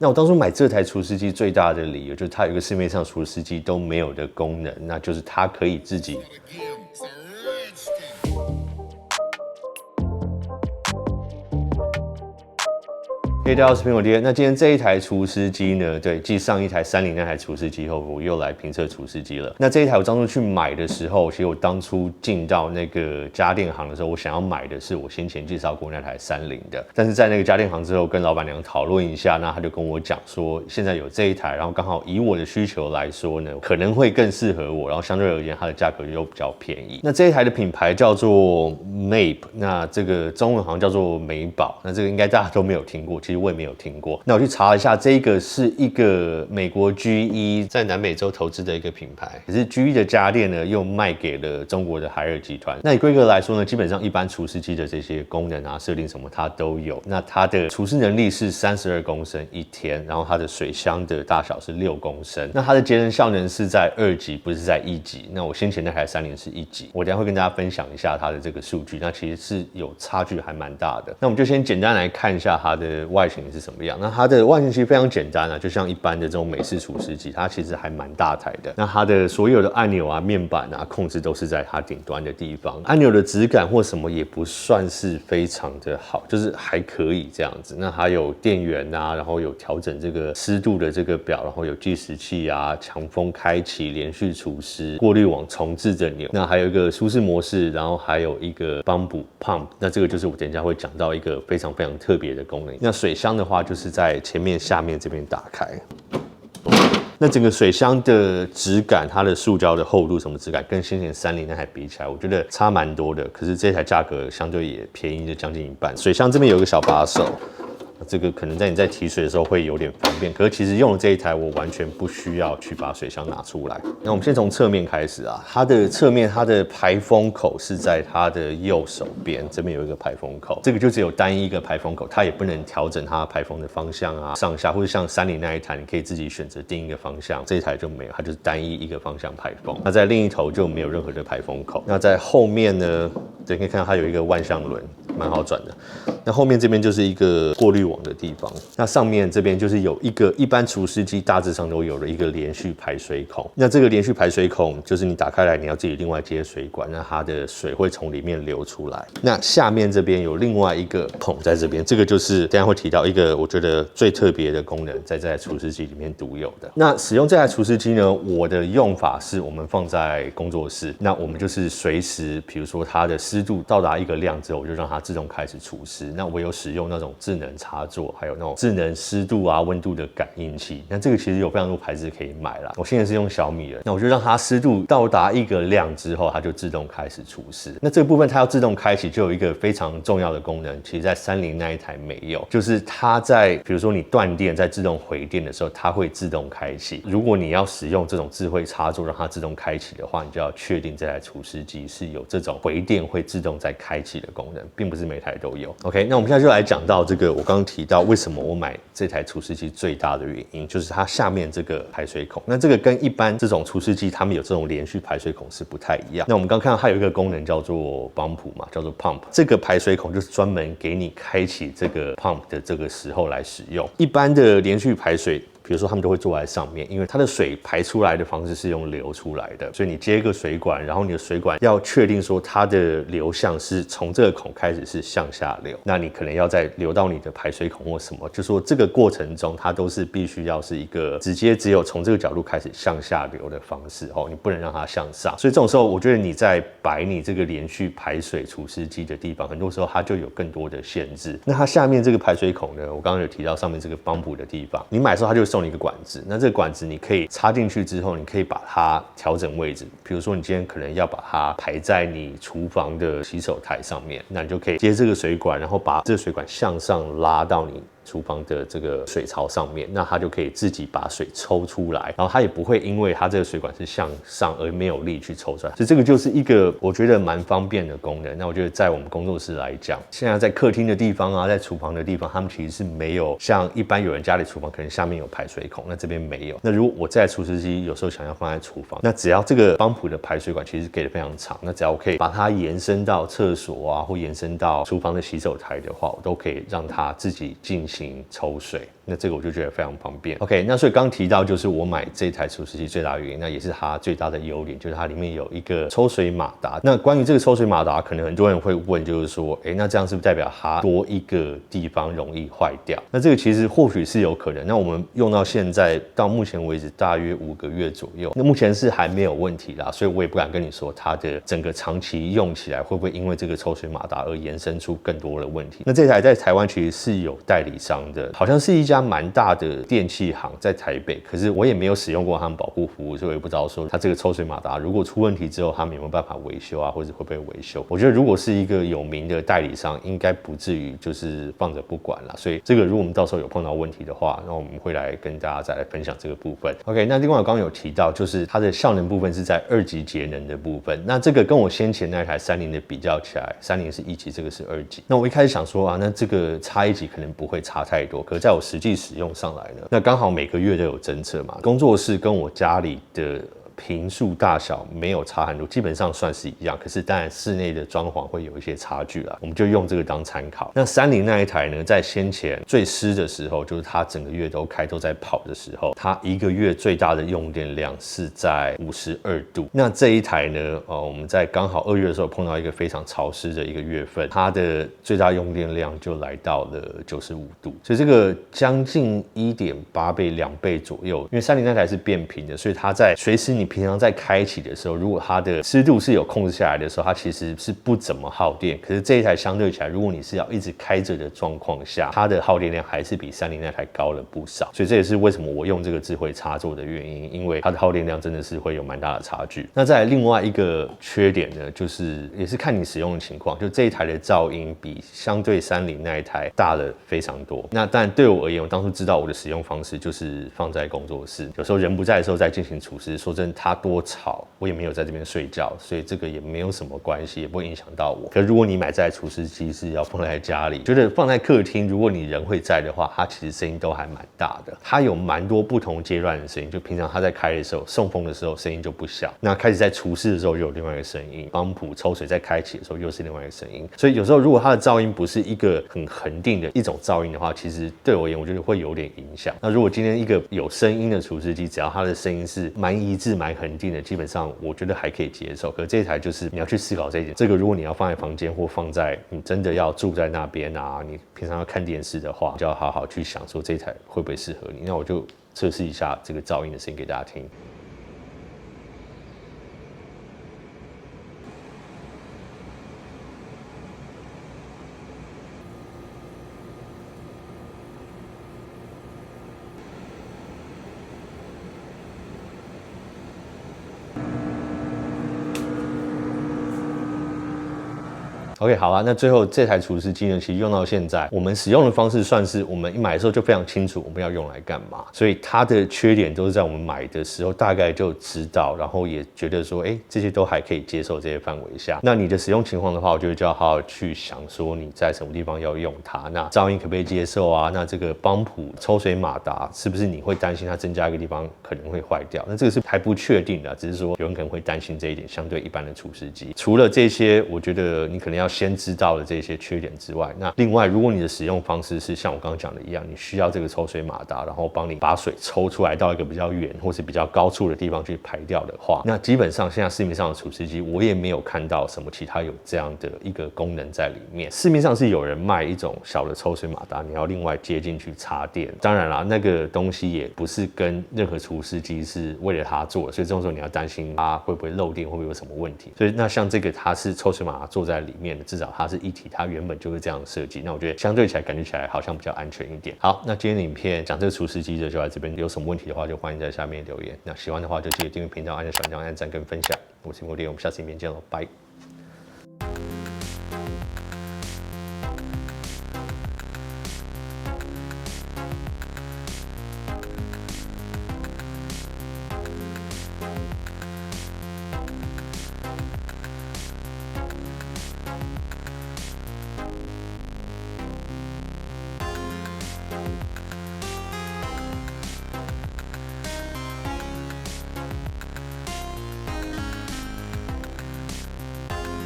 那我当初买这台除湿机最大的理由就是它有一个市面上除湿机都没有的功能，那就是它可以自己。大家好，我是苹果爹。那今天这一台除湿机呢，对，继上一台30那台除湿机后，我又来评测除湿机了。那这一台我当初去买的时候，其实我当初进到那个家电行的时候，我想要买的是我先前介绍过那台30的。但是在那个家电行之后，跟老板娘讨论一下，那他就跟我讲说，现在有这一台，然后刚好以我的需求来说呢，可能会更适合我，然后相对而言它的价格又比较便宜。那这一台的品牌叫做 Mape， 那这个中文好像叫做美宝，那这个应该大家都没有听过，其实我也没有听过。那我去查了一下，这个是一个美国 GE 在南美洲投资的一个品牌，可是 GE 的家电呢又卖给了中国的海尔集团。那以规格来说呢，基本上一般除湿机的这些功能啊、设定什么它都有。那它的除湿能力是32公升一天，然后它的水箱的大小是6公升。那它的节能效能是在2级，不是在1级。那我先前那台30是1级，我等一下会跟大家分享一下它的这个数据。那其实是有差距还蛮大的。那我们就先简单来看一下它的外形是什么样。那它的外形其实非常简单啊，就像一般的这种美式除湿机，它其实还蛮大台的。那它的所有的按钮啊、面板啊、控制都是在它顶端的地方。按钮的质感或什么也不算是非常的好，就是还可以这样子。那还有电源啊，然后有调整这个湿度的这个表，然后有计时器啊、强风开启、连续除湿、过滤网重置的钮。那还有一个舒适模式，然后还有一个帮补 pump。那这个就是我等一下会讲到一个非常非常特别的功能。那水箱的话，就是在前面、下面这边打开。那整个水箱的质感，它的塑胶的厚度什么质感，跟先前30那台比起来，我觉得差蛮多的。可是这台价格相对也便宜了将近一半。水箱这边有一个小把手。这个可能在你在提水的时候会有点方便，可是其实用了这一台，我完全不需要去把水箱拿出来。那我们先从侧面开始啊，它的侧面它的排风口是在它的右手边，这边有一个排风口，这个就只有单一一个排风口，它也不能调整它排风的方向啊、上下，或者像30那一台，你可以自己选择定一个方向，这一台就没有，它就是单一一个方向排风。那在另一头就没有任何的排风口。那在后面呢，你可以看到它有一个万向轮，蛮好转的。那后面这边就是一个过滤网的地方，那上面这边就是有一个一般除湿机大致上都有的一个连续排水孔。那这个连续排水孔就是你打开来，你要自己另外接水管，那它的水会从里面流出来。那下面这边有另外一个孔在这边，这个就是等一下会提到一个我觉得最特别的功能，在这台除湿机里面独有的。那使用这台除湿机呢，我的用法是我们放在工作室，那我们就是随时，比如说它的湿度到达一个量之后，我就让它自动开始除湿。那我有使用那种智能插座，还有那种智能湿度啊、温度的感应器。那这个其实有非常多牌子可以买啦。我现在是用小米的，那我就让它湿度到达一个量之后，它就自动开始除湿。那这个部分它要自动开启，就有一个非常重要的功能，其实在30那一台没有，就是它在比如说你断电在自动回电的时候，它会自动开启。如果你要使用这种智慧插座让它自动开启的话，你就要确定这台除湿机是有这种回电会自动再开启的功能，并不是每台都有。OK， 那我们现在就来讲到这个，我刚刚提到为什么我买这台除湿机最大的原因，就是它下面这个排水孔。那这个跟一般这种除湿机，他们有这种连续排水孔是不太一样。那我们刚看到它有一个功能叫做帮补嘛，叫做 pump。这个排水孔就是专门给你开启这个 pump 的这个时候来使用。一般的连续排水，比如说他们都会坐在上面，因为它的水排出来的方式是用流出来的，所以你接一个水管，然后你的水管要确定说它的流向是从这个孔开始是向下流，那你可能要再流到你的排水孔或什么，就说这个过程中它都是必须要是一个直接只有从这个角度开始向下流的方式哦，你不能让它向上。所以这种时候，我觉得你在摆你这个连续排水除湿机的地方，很多时候它就有更多的限制。那它下面这个排水孔呢，我刚刚有提到上面这个帮补的地方，你买的时候它就送你一个管子，那这个管子你可以插进去之后，你可以把它调整位置。比如说你今天可能要把它排在你厨房的洗手台上面，那你就可以接这个水管，然后把这个水管向上拉到你厨房的这个水槽上面，那它就可以自己把水抽出来，然后它也不会因为它这个水管是向上而没有力去抽出来，所以这个就是一个我觉得蛮方便的功能。那我觉得在我们工作室来讲，现在在客厅的地方啊，在厨房的地方，他们其实是没有像一般有人家里厨房可能下面有排水孔，那这边没有。那如果我在除湿机有时候想要放在厨房，那只要这个帮浦的排水管其实给的非常长，那只要我可以把它延伸到厕所啊，或延伸到厨房的洗手台的话，我都可以让它自己进行抽水。那这个我就觉得非常方便。OK， 那所以刚提到就是我买这台除湿机最大的原因，那也是它最大的优点，就是它里面有一个抽水马达。那关于这个抽水马达，可能很多人会问，就是说，那这样是不是代表它多一个地方容易坏掉？那这个其实或许是有可能。那我们用到现在到目前为止大约5个月左右，那目前是还没有问题啦，所以我也不敢跟你说它的整个长期用起来会不会因为这个抽水马达而延伸出更多的问题。那这台在台湾其实是有代理商的，好像是一家蛮大的电器行在台北，可是我也没有使用过他们保护服务，所以我也不知道说它这个抽水马达如果出问题之后，他们有没有办法维修啊，或者会不会维修？我觉得如果是一个有名的代理商，应该不至于就是放着不管啦。所以这个如果我们到时候有碰到问题的话，那我们会来跟大家再来分享这个部分。OK， 那另外我刚刚有提到，就是它的效能部分是在2级节能的部分。那这个跟我先前那台30的比较起来，30是1级，这个是2级。那我一开始想说啊，那这个差1级可能不会差太多，可是在我实际使用上来呢，那刚好每个月都有侦测嘛，工作室跟我家里的坪数大小没有差很多，基本上算是一样。可是当然室内的装潢会有一些差距啦，我们就用这个当参考。那30那一台呢，在先前最湿的时候，就是它整个月都开都在跑的时候，它1个月最大的用电量是在52度。那这一台呢，我们在刚好2月的时候碰到一个非常潮湿的一个月份，它的最大用电量就来到了95度，所以这个将近1.8倍、2倍左右。因为30那台是变频的，所以它在随时你平常在开启的时候，如果它的湿度是有控制下来的时候，它其实是不怎么耗电。可是这一台相对起来，如果你是要一直开着的状况下，它的耗电量还是比30那台高了不少。所以这也是为什么我用这个智慧插座的原因，因为它的耗电量真的是会有蛮大的差距。那再来另外一个缺点呢，就是也是看你使用的情况，就这一台的噪音比相对30那一台大了非常多。那当然对我而言，我当初知道我的使用方式就是放在工作室，有时候人不在的时候再进行除湿。说真的，它多吵，我也没有在这边睡觉，所以这个也没有什么关系，也不会影响到我。可如果你买这台除湿机是要放在家里，觉得放在客厅，如果你人会在的话，它其实声音都还蛮大的。它有蛮多不同阶段的声音，就平常它在开的时候，送风的时候声音就不小，那开始在除湿的时候又有另外一个声音，帮浦抽水在开启的时候又是另外一个声音。所以有时候如果它的噪音不是一个很恒定的一种噪音的话，其实对我而言，我觉得会有点影响。那如果今天一个有声音的除湿机，只要它的声音是蛮一致、蛮恒定的，基本上我觉得还可以接受。可是这一台就是你要去思考这一点，这个如果你要放在房间或放在你真的要住在那边啊，你平常要看电视的话，就要好好去想说这一台会不会适合你。那我就测试一下这个噪音的声音给大家听。OK， 好啊，那最后这台除湿机呢，其实用到现在，我们使用的方式算是我们一买的时候就非常清楚我们要用来干嘛，所以它的缺点都是在我们买的时候大概就知道，然后也觉得说，这些都还可以接受这些范围下。那你的使用情况的话，我觉得就要好好去想说你在什么地方要用它，那噪音可不可以接受啊？那这个帮浦抽水马达是不是你会担心它增加一个地方可能会坏掉？那这个是还不确定的，只是说有人可能会担心这一点，相对一般的除湿机。除了这些，我觉得你可能要先知道了这些缺点之外，那另外如果你的使用方式是像我刚刚讲的一样，你需要这个抽水马达，然后帮你把水抽出来到一个比较远或是比较高处的地方去排掉的话，那基本上现在市面上的除湿机我也没有看到什么其他有这样的一个功能在里面。市面上是有人卖一种小的抽水马达，你要另外接进去插电，当然啦，那个东西也不是跟任何除湿机是为了它做的，所以这种时候你要担心它会不会漏电，会不会有什么问题。所以那像这个它是抽水马达做在里面的，至少它是一体，它原本就是这样的设计，那我觉得相对起来感觉起来好像比较安全一点。好，那今天的影片讲这个除湿机的就在这边，有什么问题的话就欢迎在下面留言。那喜欢的话就记得订阅频道，按下小铃铛、按赞跟分享。我是莫迪，我们下次影片见喽，拜。